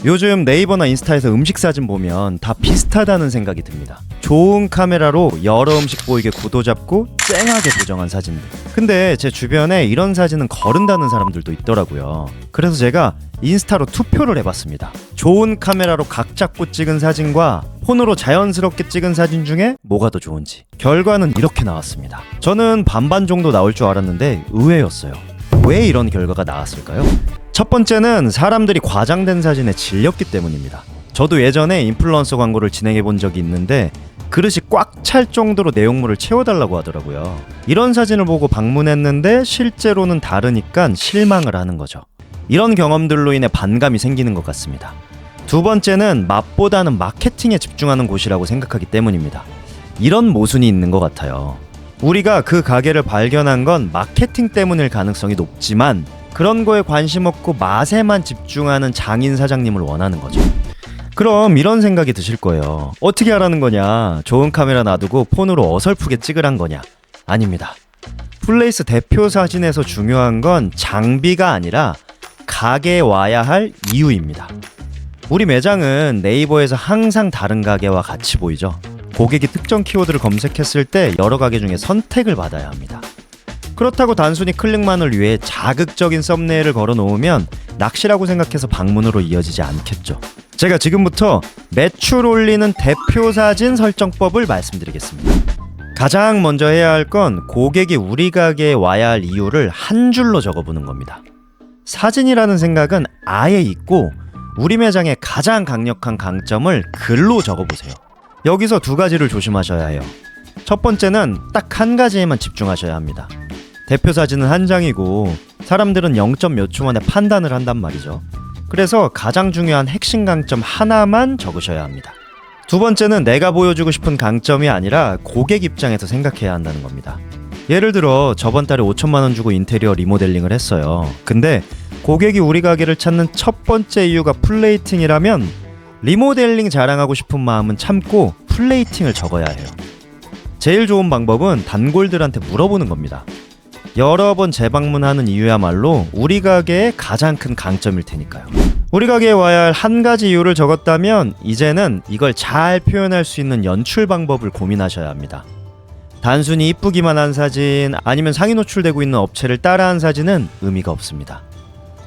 요즘 네이버나 인스타에서 음식 사진 보면 다 비슷하다는 생각이 듭니다. 좋은 카메라로 여러 음식 보이게 구도 잡고 쨍하게 보정한 사진들. 근데 제 주변에 이런 사진은 거른다는 사람들도 있더라고요. 그래서 제가 인스타로 투표를 해봤습니다. 좋은 카메라로 각 잡고 찍은 사진과 폰으로 자연스럽게 찍은 사진 중에 뭐가 더 좋은지. 결과는 이렇게 나왔습니다. 저는 반반 정도 나올 줄 알았는데 의외였어요. 왜 이런 결과가 나왔을까요? 첫 번째는 사람들이 과장된 사진에 질렸기 때문입니다. 저도 예전에 인플루언서 광고를 진행해 본 적이 있는데 그릇이 꽉 찰 정도로 내용물을 채워달라고 하더라고요. 이런 사진을 보고 방문했는데 실제로는 다르니까 실망을 하는 거죠. 이런 경험들로 인해 반감이 생기는 것 같습니다. 두 번째는 맛보다는 마케팅에 집중하는 곳이라고 생각하기 때문입니다. 이런 모순이 있는 것 같아요. 우리가 그 가게를 발견한 건 마케팅 때문일 가능성이 높지만 그런 거에 관심 없고 맛에만 집중하는 장인 사장님을 원하는 거죠. 그럼 이런 생각이 드실 거예요. 어떻게 하라는 거냐? 좋은 카메라 놔두고 폰으로 어설프게 찍으란 거냐? 아닙니다. 플레이스 대표 사진에서 중요한 건 장비가 아니라 가게에 와야 할 이유입니다. 우리 매장은 네이버에서 항상 다른 가게와 같이 보이죠. 고객이 특정 키워드를 검색했을 때 여러 가게 중에 선택을 받아야 합니다. 그렇다고 단순히 클릭만을 위해 자극적인 썸네일을 걸어 놓으면 낚시라고 생각해서 방문으로 이어지지 않겠죠. 제가 지금부터 매출 올리는 대표 사진 설정법을 말씀드리겠습니다. 가장 먼저 해야 할 건 고객이 우리 가게에 와야 할 이유를 한 줄로 적어보는 겁니다. 사진이라는 생각은 아예 잊고 우리 매장의 가장 강력한 강점을 글로 적어보세요. 여기서 두 가지를 조심하셔야 해요. 첫 번째는 딱 한 가지에만 집중하셔야 합니다. 대표 사진은 한 장이고 사람들은 0. 몇 초 만에 판단을 한단 말이죠. 그래서 가장 중요한 핵심 강점 하나만 적으셔야 합니다. 두 번째는 내가 보여주고 싶은 강점이 아니라 고객 입장에서 생각해야 한다는 겁니다. 예를 들어 저번 달에 5천만 원 주고 인테리어 리모델링을 했어요. 근데 고객이 우리 가게를 찾는 첫 번째 이유가 플레이팅이라면 리모델링 자랑하고 싶은 마음은 참고 플레이팅을 적어야 해요. 제일 좋은 방법은 단골들한테 물어보는 겁니다. 여러 번 재방문하는 이유야말로 우리 가게의 가장 큰 강점일 테니까요. 우리 가게에 와야 할 한 가지 이유를 적었다면 이제는 이걸 잘 표현할 수 있는 연출 방법을 고민하셔야 합니다. 단순히 이쁘기만 한 사진 아니면 상위 노출되고 있는 업체를 따라한 사진은 의미가 없습니다.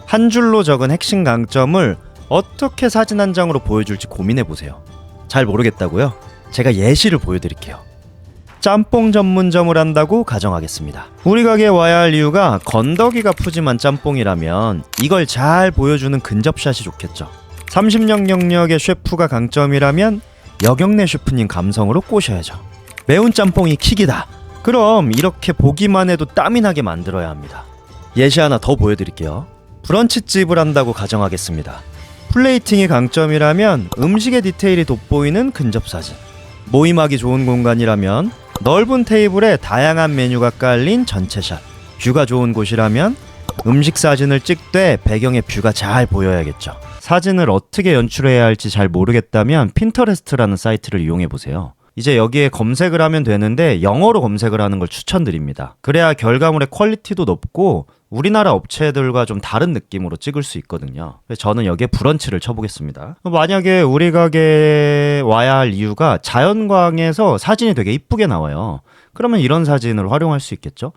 한 줄로 적은 핵심 강점을 어떻게 사진 한 장으로 보여줄지 고민해보세요. 잘 모르겠다고요? 제가 예시를 보여드릴게요. 짬뽕 전문점을 한다고 가정하겠습니다. 우리 가게에 와야 할 이유가 건더기가 푸짐한 짬뽕이라면 이걸 잘 보여주는 근접샷이 좋겠죠. 30년 경력의 셰프가 강점이라면 여경래 셰프님 감성으로 꼬셔야죠. 매운 짬뽕이 킥이다. 그럼 이렇게 보기만 해도 땀이 나게 만들어야 합니다. 예시 하나 더 보여드릴게요. 브런치집을 한다고 가정하겠습니다. 플레이팅이 강점이라면 음식의 디테일이 돋보이는 근접사진, 모임하기 좋은 공간이라면 넓은 테이블에 다양한 메뉴가 깔린 전체샷, 뷰가 좋은 곳이라면 음식 사진을 찍되 배경에 뷰가 잘 보여야겠죠. 사진을 어떻게 연출해야 할지 잘 모르겠다면 핀터레스트라는 사이트를 이용해보세요. 이제 여기에 검색을 하면 되는데 영어로 검색을 하는 걸 추천드립니다. 그래야 결과물의 퀄리티도 높고 우리나라 업체들과 좀 다른 느낌으로 찍을 수 있거든요. 그래서 저는 여기에 브런치를 쳐보겠습니다. 만약에 우리 가게에 와야 할 이유가 자연광에서 사진이 되게 이쁘게 나와요. 그러면 이런 사진을 활용할 수 있겠죠?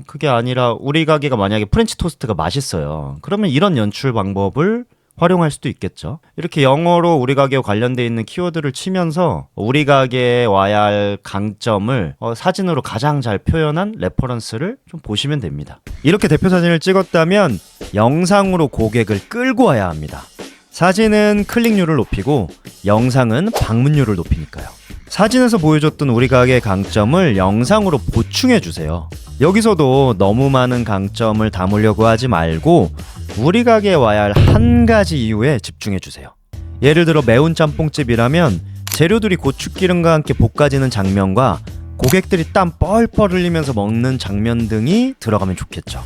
그게 아니라 우리 가게가 만약에 프렌치 토스트가 맛있어요. 그러면 이런 연출 방법을 활용할 수도 있겠죠. 이렇게 영어로 우리 가게와 관련되어 있는 키워드를 치면서 우리 가게에 와야 할 강점을 사진으로 가장 잘 표현한 레퍼런스를 좀 보시면 됩니다. 이렇게 대표 사진을 찍었다면 영상으로 고객을 끌고 와야 합니다. 사진은 클릭률을 높이고 영상은 방문율을 높이니까요. 사진에서 보여줬던 우리 가게의 강점을 영상으로 보충해주세요. 여기서도 너무 많은 강점을 담으려고 하지 말고 우리 가게에 와야 할 한 가지 이유에 집중해주세요. 예를 들어 매운 짬뽕집이라면 재료들이 고추기름과 함께 볶아지는 장면과 고객들이 땀 뻘뻘 흘리면서 먹는 장면 등이 들어가면 좋겠죠.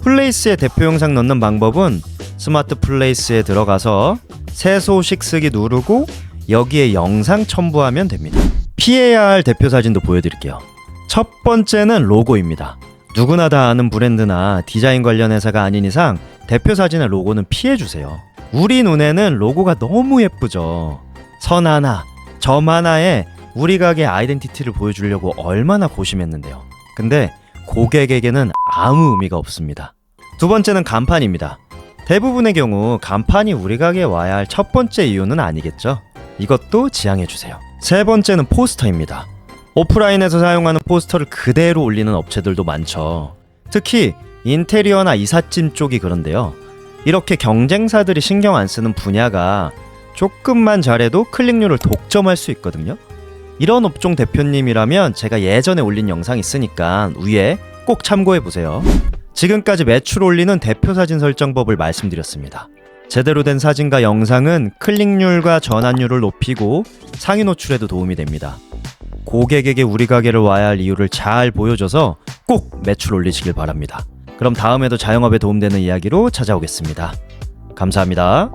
플레이스에 대표 영상 넣는 방법은 스마트 플레이스에 들어가서 새 소식 쓰기 누르고 여기에 영상 첨부하면 됩니다. 피해야 할 대표 사진도 보여드릴게요. 첫 번째는 로고입니다. 누구나 다 아는 브랜드나 디자인 관련 회사가 아닌 이상 대표 사진의 로고는 피해주세요. 우리 눈에는 로고가 너무 예쁘죠. 선 하나, 점 하나에 우리 가게 아이덴티티를 보여주려고 얼마나 고심했는데요. 근데 고객에게는 아무 의미가 없습니다. 두 번째는 간판입니다. 대부분의 경우 간판이 우리 가게에 와야 할 첫 번째 이유는 아니겠죠? 이것도 지양해주세요. 세 번째는 포스터입니다. 오프라인에서 사용하는 포스터를 그대로 올리는 업체들도 많죠. 특히 인테리어나 이삿짐 쪽이 그런데요. 이렇게 경쟁사들이 신경 안 쓰는 분야가 조금만 잘해도 클릭률을 독점할 수 있거든요. 이런 업종 대표님이라면 제가 예전에 올린 영상 있으니까 위에 꼭 참고해보세요. 지금까지 매출 올리는 대표 사진 설정법을 말씀드렸습니다. 제대로 된 사진과 영상은 클릭률과 전환율을 높이고 상위 노출에도 도움이 됩니다. 고객에게 우리 가게를 와야 할 이유를 잘 보여줘서 꼭 매출 올리시길 바랍니다. 그럼 다음에도 자영업에 도움되는 이야기로 찾아오겠습니다. 감사합니다.